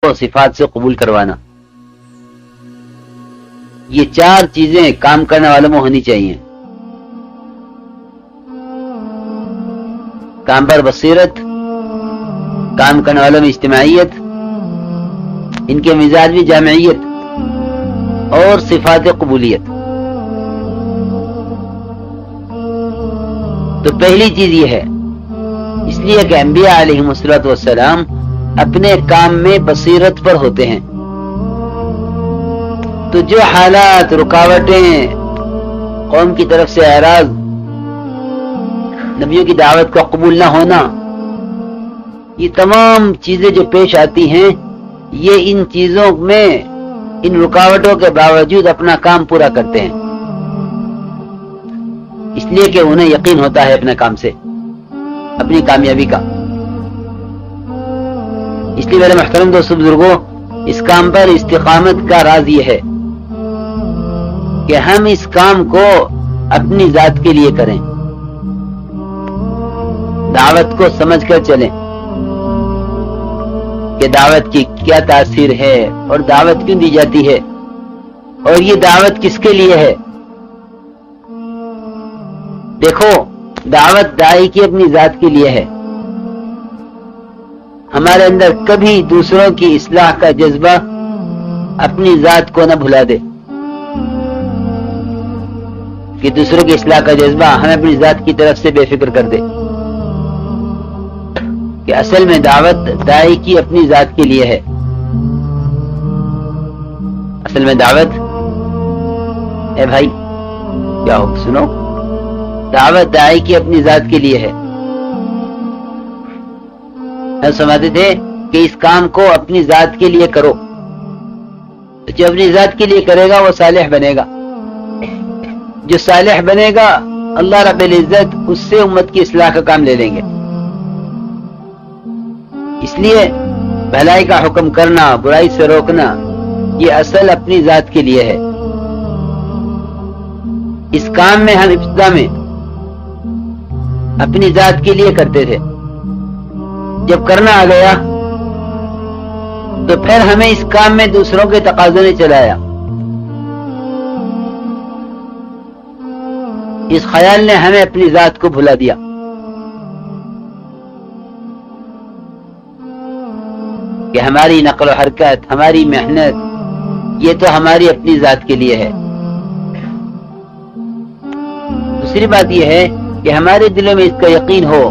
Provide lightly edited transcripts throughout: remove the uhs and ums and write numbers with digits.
کو صفات سے قبول کروانا، یہ 4 چیزیں کام کرنے والوں میں ہونی چاہیے. کام پر بصیرت، کام کرنے والوں میں اجتماعیت، ان کے مزاج میں جامعیت اور صفات قبولیت. تو پہلی چیز یہ ہے، اس لیے کہ انبیاء علیہ الصلوۃ والسلام اپنے کام میں بصیرت پر ہوتے ہیں. تو جو حالات، رکاوٹیں، قوم کی طرف سے اعراض، نبیوں کی دعوت کا قبول نہ ہونا، یہ تمام چیزیں جو پیش آتی ہیں، یہ ان چیزوں میں، ان رکاوٹوں کے باوجود اپنا کام پورا کرتے ہیں، اس لیے کہ انہیں یقین ہوتا ہے اپنے کام سے، اپنی کامیابی کا. اس لیے میرے محترم دوستو بزرگوں، اس کام پر استقامت کا راز یہ ہے کہ ہم اس کام کو اپنی ذات کے لیے کریں، دعوت کو سمجھ کر چلیں کہ دعوت کی کیا تاثیر ہے اور دعوت کیوں دی جاتی ہے اور یہ دعوت کس کے لیے ہے. دیکھو، دعوت داعی کی اپنی ذات کے لیے ہے. ہمارے اندر کبھی دوسروں کی اصلاح کا جذبہ اپنی ذات کو نہ بھلا دے، کہ دوسروں کی اصلاح کا جذبہ ہمیں اپنی ذات کی طرف سے بے فکر کر دے. کہ اصل میں دعوت داعی کی اپنی ذات کے لیے ہے. اصل میں دعوت، اے بھائی کیا ہو، سنو، دعوت داعی کی اپنی ذات کے لیے ہے. ہم سمجھتے تھے کہ اس کام کو اپنی ذات کے لیے کرو، جو اپنی ذات کے لیے کرے گا وہ صالح بنے گا. جو صالح بنے گا اللہ رب العزت اس سے امت کی اصلاح کا کام لے لیں گے. اس لیے بھلائی کا حکم کرنا، برائی سے روکنا، یہ اصل اپنی ذات کے لیے ہے. اس کام میں ہم ابتدا میں اپنی ذات کے لیے کرتے تھے، جب کرنا آ گیا تو پھر ہمیں اس کام میں دوسروں کے تقاضوں نے چلایا. اس خیال نے ہمیں اپنی ذات کو بھلا دیا. کہ ہماری نقل و حرکت، ہماری محنت، یہ تو ہماری اپنی ذات کے لیے ہے. دوسری بات یہ ہے کہ ہمارے دلوں میں اس کا یقین ہو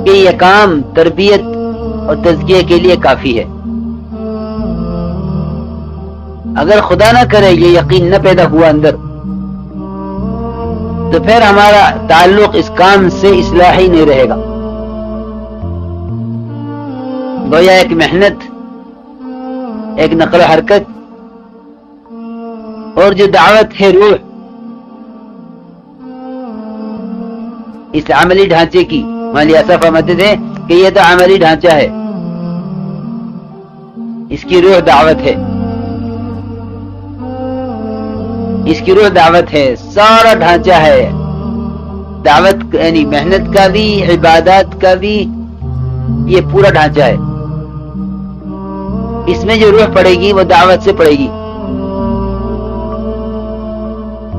کہ یہ کام تربیت اور تزکیہ کے لیے کافی ہے. اگر خدا نہ کرے یہ یقین نہ پیدا ہوا اندر، تو پھر ہمارا تعلق اس کام سے اصلاحی نہیں رہے گا. گویا ایک محنت، ایک نقل و حرکت اور جو دعوت ہے روح، اس عملی ڈھانچے کی، مولانا اصف فرماتے تھے کہ یہ تو عملی ڈھانچہ ہے، اس کی روح دعوت ہے، اس کی روح دعوت ہے، سارا ڈھانچہ ہے دعوت، یعنی محنت کا بھی، عبادات کا بھی، یہ پورا ڈھانچہ ہے. اس میں جو روح پڑے گی وہ دعوت سے پڑے گی،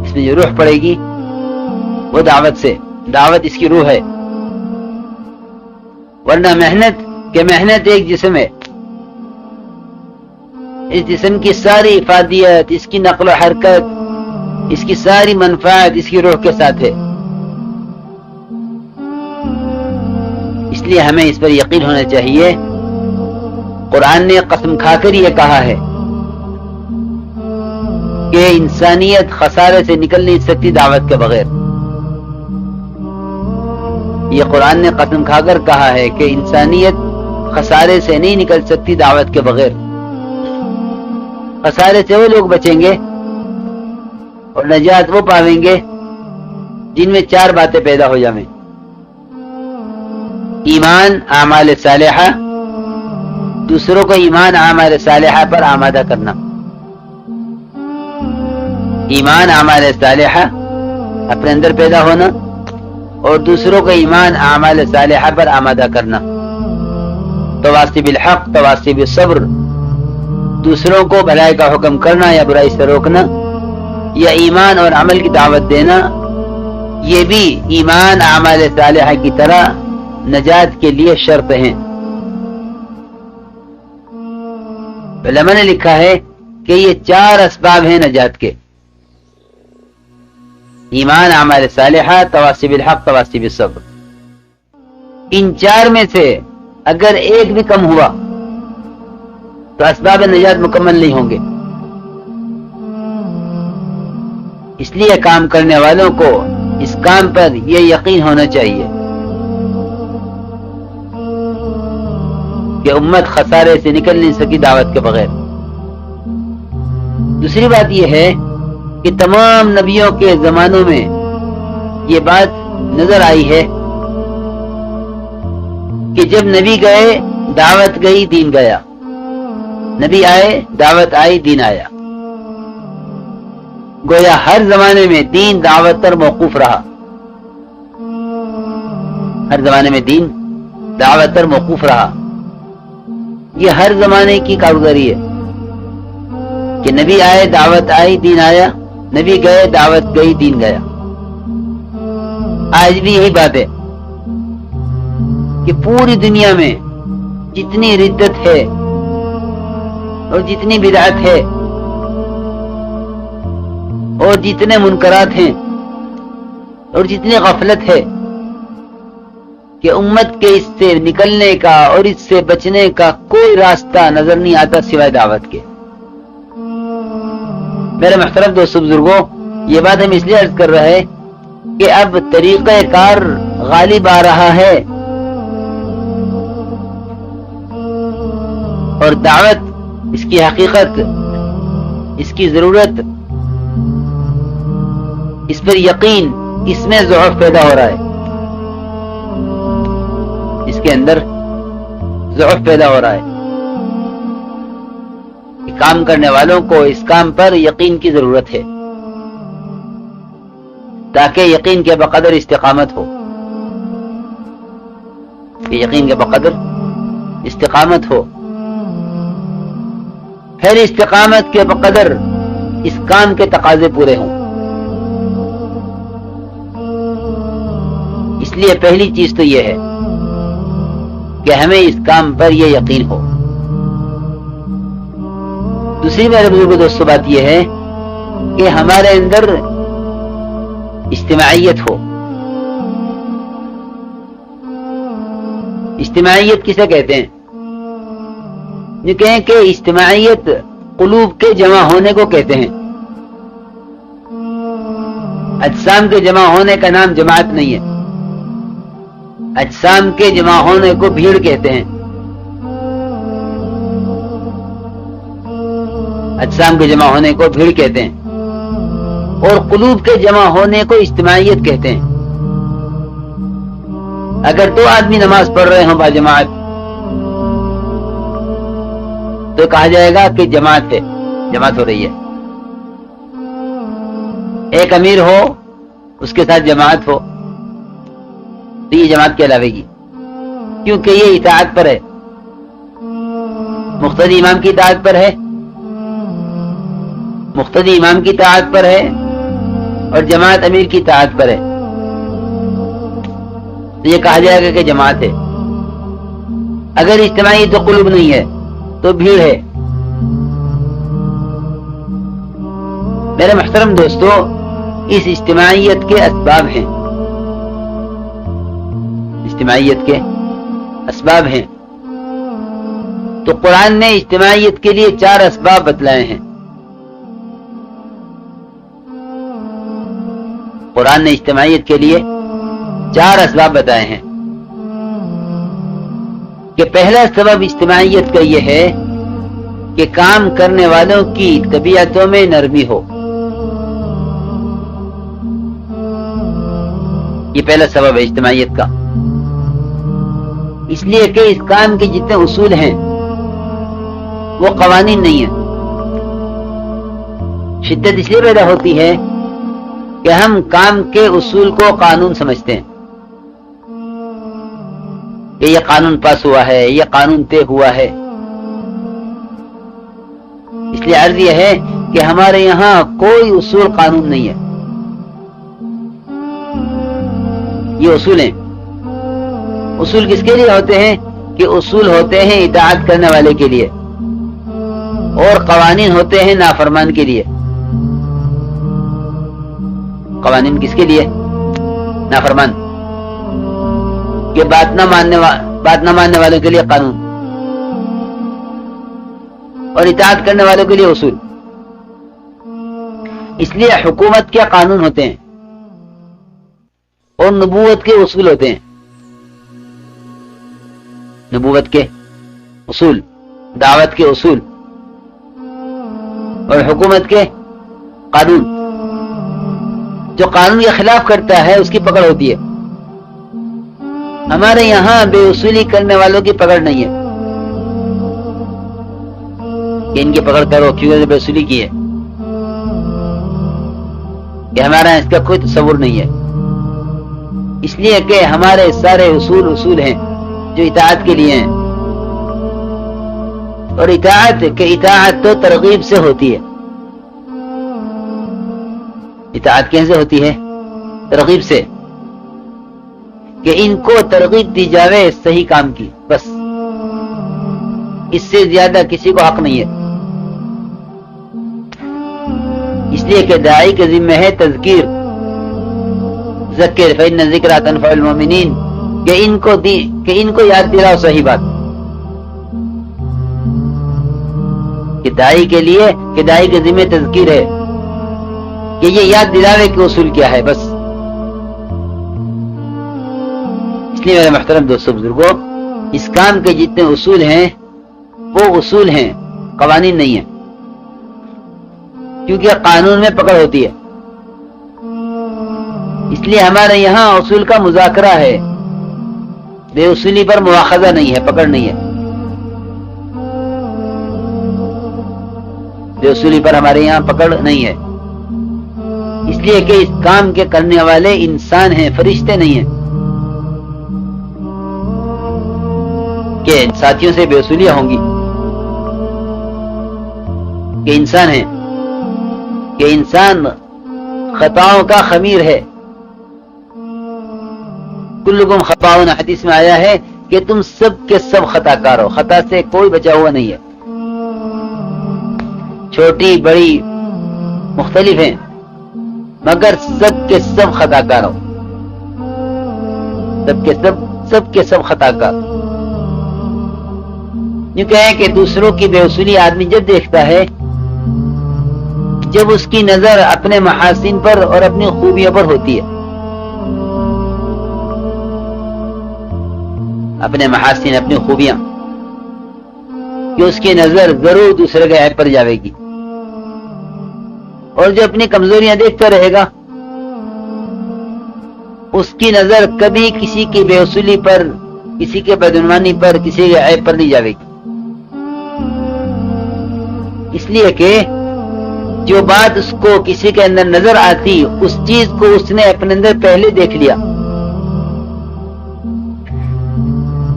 اس میں جو روح پڑے گی وہ دعوت سے، دعوت اس کی روح ہے. ورنہ محنت کہ محنت ایک جسم ہے، اس جسم کی ساری افادیت، اس کی نقل و حرکت، اس کی ساری منفعت اس کی روح کے ساتھ ہے. اس لیے ہمیں اس پر یقین ہونا چاہیے. قرآن نے قسم کھا کر یہ کہا ہے کہ انسانیت خسارے سے نکل نہیں سکتی دعوت کے بغیر. یہ قرآن نے قسم کھا کر کہا ہے کہ انسانیت خسارے سے نہیں نکل سکتی دعوت کے بغیر. خسارے سے وہ لوگ بچیں گے اور نجات وہ پاویں گے جن میں 4 باتیں پیدا ہو جائیں: ایمان، اعمال صالحہ، دوسروں کو ایمان اعمال صالحہ پر آمادہ کرنا. ایمان اعمال صالحہ اپنے اندر پیدا ہونا اور دوسروں کو ایمان اعمال صالحہ پر آمادہ کرنا. تواصی بالحق، تواصی بالصبر، دوسروں کو بھلائی کا حکم کرنا یا برائی سے روکنا یا ایمان اور عمل کی دعوت دینا، یہ بھی ایمان اعمال صالحہ کی طرح نجات کے لیے شرط ہیں۔ علماء نے لکھا ہے کہ یہ 4 اسباب ہیں نجات کے: ایمان، اعمال صالحہ، تواصی بالحق، تواصی بالصبر۔ ان 4 میں سے اگر ایک بھی کم ہوا تو اسباب نجات مکمل نہیں ہوں گے۔ اس لیے کام کرنے والوں کو اس کام پر یہ یقین ہونا چاہیے کہ امت خسارے سے نکل نہیں سکی دعوت کے بغیر۔ دوسری بات یہ ہے کہ تمام نبیوں کے زمانوں میں یہ بات نظر آئی ہے کہ جب نبی گئے دعوت گئی، دین گیا، نبی آئے دعوت آئی، دین آیا۔ گویا ہر زمانے میں دین دعوت پر موقوف رہا، ہر زمانے میں دین دعوت پر موقوف رہا۔ یہ ہر زمانے کی کارگزاری ہے کہ نبی آئے دعوت آئی، دین آیا، نبی گئے دعوت گئی، دین گیا۔ آج بھی یہی بات ہے کہ پوری دنیا میں جتنی ردت ہے اور جتنی بدعت ہے اور جتنے منکرات ہیں اور جتنی غفلت ہے کہ امت کے اس سے نکلنے کا اور اس سے بچنے کا کوئی راستہ نظر نہیں آتا سوائے دعوت کے۔ میرے محترم دوستو بزرگوں، یہ بات ہم اس لیے عرض کر رہے ہیں کہ اب طریقہ کار غالب آ رہا ہے اور دعوت، اس کی حقیقت، اس کی ضرورت، اس پر یقین، اس میں ضعف پیدا ہو رہا ہے، اس کے اندر ضعف پیدا ہو رہا ہے کہ کام کرنے والوں کو اس کام پر یقین کی ضرورت ہے تاکہ یقین کے بقدر استقامت ہو، کہ یقین کے بقدر استقامت ہو، پھر استقامت کے بقدر اس کام کے تقاضے پورے ہوں۔ اس لیے پہلی چیز تو یہ ہے کہ ہمیں اس کام پر یہ یقین ہو۔ دوسری میرے بزرگ دوستو بات یہ ہے کہ ہمارے اندر اجتماعیت ہو۔ اجتماعیت کسے کہتے ہیں؟ یہ کہیں کہ اجتماعیت قلوب کے جمع ہونے کو کہتے ہیں۔ اجسام کے جمع ہونے کا نام جماعت نہیں ہے، اجسام کے جمع ہونے کو بھیڑ کہتے ہیں، اجسام کے جمع ہونے کو بھیڑ کہتے ہیں، اور قلوب کے جمع ہونے کو اجتماعیت کہتے ہیں۔ اگر 2 آدمی نماز پڑھ رہے ہوں با جماعت تو کہا جائے گا کہ جماعت ہے، جماعت ہو رہی ہے۔ ایک امیر ہو، اس کے ساتھ جماعت ہو تو یہ جماعت کہلاوے گی، کیونکہ یہ اطاعت پر ہے، مقتدی امام کی اطاعت پر ہے، مقتدی امام کی اطاعت پر ہے اور جماعت امیر کی اطاعت پر ہے، تو یہ کہا جائے گا کہ جماعت ہے۔ اگر اجتماعی تو قلوب نہیں ہے تو بھیڑ ہے۔ میرے محترم دوستو، اس اجتماعیت کے اسباب ہیں، اجتماعیت کے اسباب ہیں۔ تو قرآن نے اجتماعیت کے لیے 4 اسباب بتلائے ہیں۔ قرآن نے اجتماعیت کے لیے 4 اسباب بتائے ہیں کہ پہلا سبب اجتماعیت کا یہ ہے کہ کام کرنے والوں کی طبیعتوں میں نرمی ہو۔ یہ پہلا سبب ہے اجتماعیت کا، اس لیے کہ اس کام کے جتنے اصول ہیں وہ قوانین نہیں ہیں۔ شدت اس لیے پیدا ہوتی ہے کہ ہم کام کے اصول کو قانون سمجھتے ہیں کہ یہ قانون پاس ہوا ہے، یہ قانون طے ہوا ہے، لیے عرض یہ ہے کہ ہمارے یہاں کوئی اصول قانون نہیں ہے. یہ اصول ہیں. اصول کس کے لیے ہوتے ہیں؟ کہ اصول ہوتے ہیں اطاعت کرنے والے کے لیے، اور قوانین ہوتے ہیں نافرمان کے لیے. قوانین کس کے لیے؟ نافرمان کہ بات نہ ماننے والوں کے لیے قانون، اور اطاعت کرنے والوں کے لیے اصول. اس لیے حکومت کے قانون ہوتے ہیں اور نبوت کے اصول ہوتے ہیں. نبوت کے اصول، دعوت کے اصول، اور حکومت کے قانون. جو قانون کے خلاف کرتا ہے اس کی پکڑ ہوتی ہے. ہمارے یہاں بے اصولی کرنے والوں کی پکڑ نہیں ہے کہ ان کی پکڑ کرو کیونکہ بے اصولی کی ہے، کہ ہمارا اس کا کوئی تصور نہیں ہے. اس لیے کہ ہمارے سارے اصول ہیں جو اطاعت کے لیے ہیں. اور اطاعت تو ترغیب سے ہوتی ہے. اطاعت کیسے ہوتی ہے؟ ترغیب سے، کہ ان کو ترغیب دی جاوے صحیح کام کی، بس اس سے زیادہ کسی کو حق نہیں ہے. اس لیے کہ داعی کے ذمہ ہے تذکیر، ذکر فإن ذکرى تنفع المؤمنین، کہ ان کو یاد دلاؤ صحیح بات. کہ داعی کے ذمہ تذکیر ہے کہ یہ یاد دلاوے کہ اصول کیا ہے، بس. اس لیے میرے محترم دوستو بزرگوں، اس کام کے جتنے اصول ہیں وہ اصول ہیں، قوانین نہیں ہیں. کیونکہ قانون میں پکڑ ہوتی ہے. اس لیے ہمارے یہاں اصول کا مذاکرہ ہے، بے اصولی پر مواخذہ نہیں ہے، پکڑ نہیں ہے. بے اصولی پر ہمارے یہاں پکڑ نہیں ہے. اس لیے کہ اس کام کے کرنے والے انسان ہیں، فرشتے نہیں ہیں کہ ساتھیوں سے بے اصولیاں ہوں گی. کہ انسان ہیں، کہ انسان خطاؤں کا خمیر ہے. کلکم خطاؤن، حدیث میں آیا ہے کہ تم سب کے سب خطا کار ہو، خطا سے کوئی بچا ہوا نہیں ہے. چھوٹی بڑی مختلف ہیں، مگر سب کے سب خطا کار ہو. سب کے سب خطا کار. یوں کہیں کہ دوسروں کی بے اصولی آدمی جب دیکھتا ہے جب اس کی نظر اپنے محاسن پر اور اپنی خوبیوں پر ہوتی ہے. اپنے محاسن، اپنی خوبیاں، کہ اس کی نظر ضرور دوسرے کے عیب پر جاوے گی. اور جو اپنی کمزوریاں دیکھتا رہے گا اس کی نظر کبھی کسی کی بے اصولی پر، کسی کے بدعنوانی پر، کسی کے عیب پر نہیں جاوے گی. اس لیے کہ جو بات اس کو کسی کے اندر نظر آتی اس چیز کو اس نے اپنے اندر پہلے دیکھ لیا،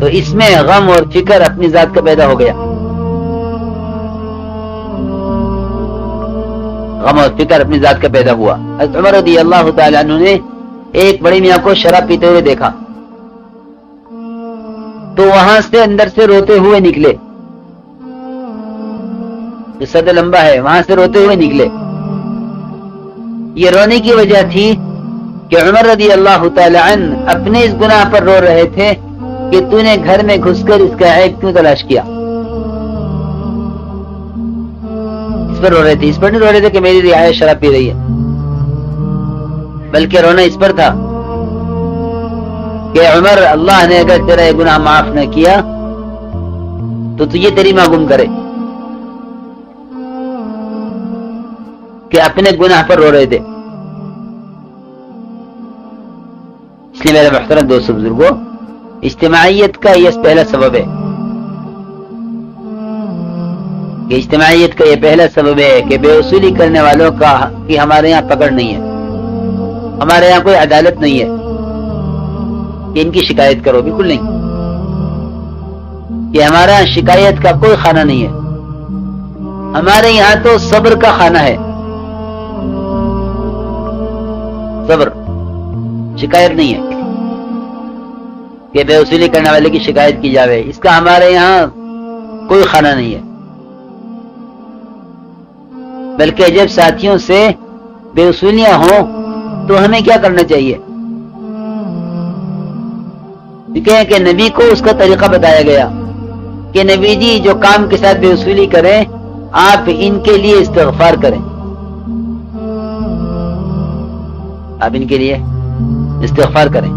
تو اس میں غم اور فکر اپنی ذات کا پیدا ہو گیا. غم اور فکر اپنی ذات کا پیدا ہوا. حضرت عمر رضی اللہ تعالی عنہ نے ایک بڑے میاں کو شراب پیتے ہوئے دیکھا تو وہاں سے اندر سے روتے ہوئے نکلے. صد لمبا ہے، وہاں سے روتے ہوئے نکلے. یہ رونے کی وجہ تھی کہ عمر رضی اللہ تعالی عنہ اپنے اس گناہ پر رو رہے تھے کہ تو نے گھر میں گھس کر اس کا عیب کیوں تلاش کیا. اس پر رو رہے تھے، اس پر نہیں رو رہے تھے کہ میری رعایا شراب پی رہی ہے، بلکہ رونا اس پر تھا کہ عمر، اللہ نے اگر تیرا یہ گناہ معاف نہ کیا تو تجھے تیری ماں گم کرے. کہ اپنے گناہ پر رو رہے تھے. اس لیے میرے محترم دوستو بزرگوں، اجتماعیت کا یہ پہلا سبب ہے کہ اجتماعیت کا یہ پہلا سبب ہے کہ بے اصولی کرنے والوں کا کہ ہمارے یہاں پکڑ نہیں ہے، ہمارے یہاں کوئی عدالت نہیں ہے کہ ان کی شکایت کرو. بالکل نہیں. کہ ہمارے یہاں شکایت کا کوئی خانہ نہیں ہے ہمارے یہاں تو صبر کا خانہ ہے، صبر، شکایت نہیں ہے کہ بے وصولی کرنے والے کی شکایت کی جاوے، اس کا ہمارے یہاں کوئی خانہ نہیں ہے، بلکہ جب ساتھیوں سے بے وصولیاں ہوں تو ہمیں کیا کرنا چاہیے؟ کہ نبی کو اس کا طریقہ بتایا گیا کہ نبی جی جو کام کے ساتھ بے وصولی کریں آپ ان کے لیے استغفار کریں، آپ ان کے لیے استغفار کریں،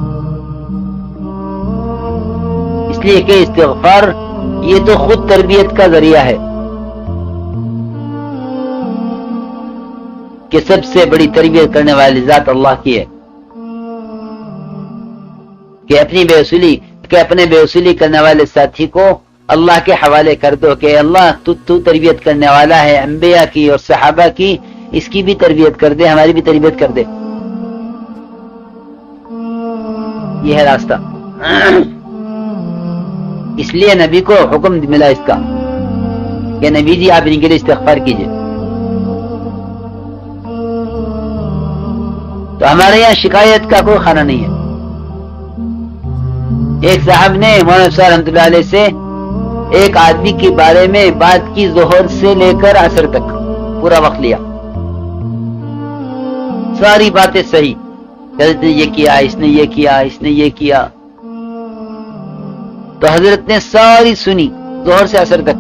اس لیے کہ استغفار یہ تو خود تربیت کا ذریعہ ہے، کہ سب سے بڑی تربیت کرنے والی ذات اللہ کی ہے، کہ اپنے بے وصولی کرنے والے ساتھی کو اللہ کے حوالے کر دو کہ اللہ تو تربیت کرنے والا ہے انبیاء کی اور صحابہ کی، اس کی بھی تربیت کر دے، ہماری بھی تربیت کر دے، یہ ہے راستہ۔ اس لیے نبی کو حکم ملا اس کا کہ نبی جی آپ ان کے لیے استغفار کیجئے۔ تو ہمارے یہاں شکایت کا کوئی خانہ نہیں ہے۔ ایک صاحب نے مولانا صاحب رحمۃ اللہ علیہ سے ایک آدمی کے بارے میں بات کی، ظہر سے لے کر عصر تک پورا وقت لیا، ساری باتیں صحیح، حضرت نے یہ کیا، اس نے یہ کیا، اس نے یہ کیا، تو حضرت نے ساری سنی ظہر سے عصر تک۔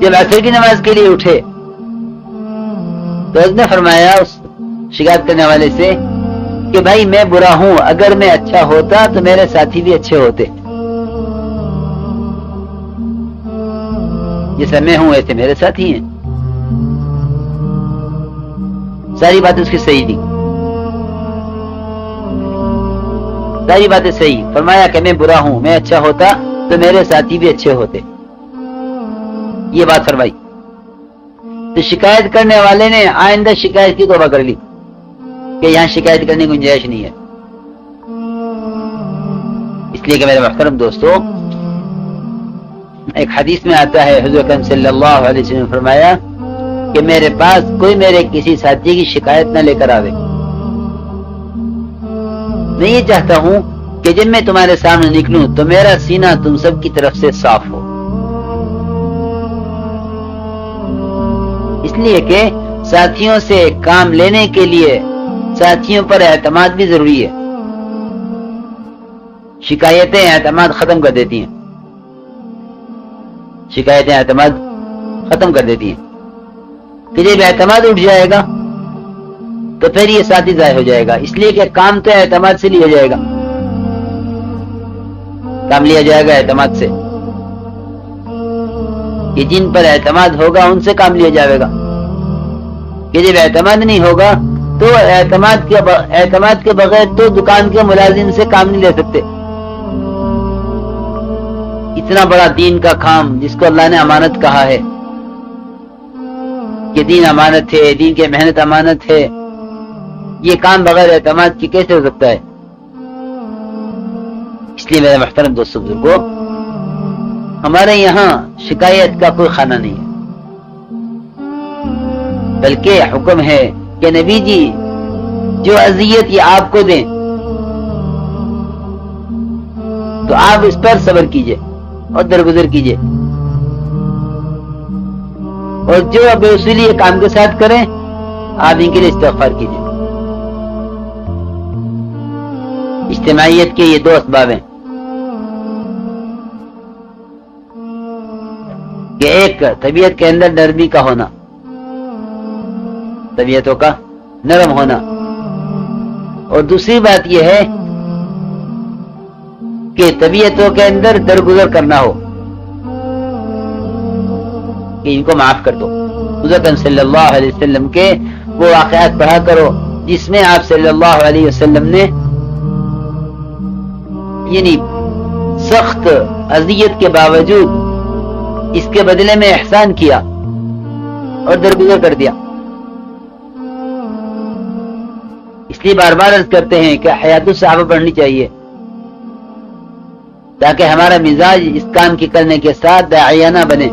جب عصر کی نماز کے لیے اٹھے تو حضرت نے فرمایا اس شکایت کرنے والے سے کہ بھائی میں برا ہوں، اگر میں اچھا ہوتا تو میرے ساتھی بھی اچھے ہوتے، جیسا میں ہوں ایسے میرے ساتھی ہیں۔ ساری باتیں اس کی صحیح تھی، ساری باتیں صحیح، فرمایا کہ میں برا ہوں، میں اچھا ہوتا تو میرے ساتھی بھی اچھے ہوتے، یہ بات فرمائی۔ تو شکایت کرنے والے نے آئندہ شکایت کی توبہ کر لی کہ یہاں شکایت کرنے کی گنجائش نہیں ہے۔ اس لیے کہ میرے محترم دوستو، ایک حدیث میں آتا ہے حضور اکرم صلی اللہ علیہ وسلم نے فرمایا کہ میرے پاس کوئی میرے کسی ساتھی کی شکایت نہ لے کر آوے، میں یہ چاہتا ہوں کہ جب میں تمہارے سامنے نکلوں تو میرا سینہ تم سب کی طرف سے صاف ہو، اس لیے کہ ساتھیوں سے کام لینے کے لیے ساتھیوں پر اعتماد بھی ضروری ہے۔ شکایتیں اعتماد ختم کر دیتی ہیں، شکایتیں اعتماد ختم کر دیتی ہیں، پھر جب اعتماد اٹھ جائے گا تو پھر یہ ساتھی ضائع ہو جائے گا، اس لیے کہ کام تو اعتماد سے لیا جائے گا، کام لیا جائے گا اعتماد سے، کہ جن پر اعتماد ہوگا ان سے کام لیا جائے گا، کہ جب اعتماد نہیں ہوگا تو اعتماد کے بغیر تو دکان کے ملازم سے کام نہیں لے سکتے۔ اتنا بڑا دین کا کام جس کو اللہ نے امانت کہا ہے کہ دین امانت ہے، دین کی محنت امانت ہے، یہ کام بغیر اعتماد کی کیسے ہو سکتا ہے؟ اس لیے میرے محترم دوستو بزرگوں، ہمارے یہاں شکایت کا کوئی خانہ نہیں ہے، بلکہ حکم ہے کہ نبی جی جو اذیت یہ آپ کو دیں تو آپ اس پر صبر کیجئے اور درگزر کیجئے، اور جو بے وصولی یہ کام کے ساتھ کریں آپ ان کے لیے استغفار کیجئے۔ اجتماعیت کے یہ دو اسباب ہیں کہ ایک طبیعت کے اندر نرمی کا ہونا، طبیعتوں کا نرم ہونا، اور دوسری بات یہ ہے کہ طبیعتوں کے اندر درگزر کرنا ہو کہ ان کو معاف کر دو۔ حضرت صلی اللہ علیہ وسلم کے وہ واقعات پڑھا کرو جس میں آپ صلی اللہ علیہ وسلم نے یعنی سخت اذیت کے باوجود اس کے بدلے میں احسان کیا اور درگزر کر دیا۔ اس لیے بار بار عرض کرتے ہیں کہ حیات الصحابہ پڑھنی چاہیے تاکہ ہمارا مزاج اس کام کی کرنے کے ساتھ داعیانہ بنے۔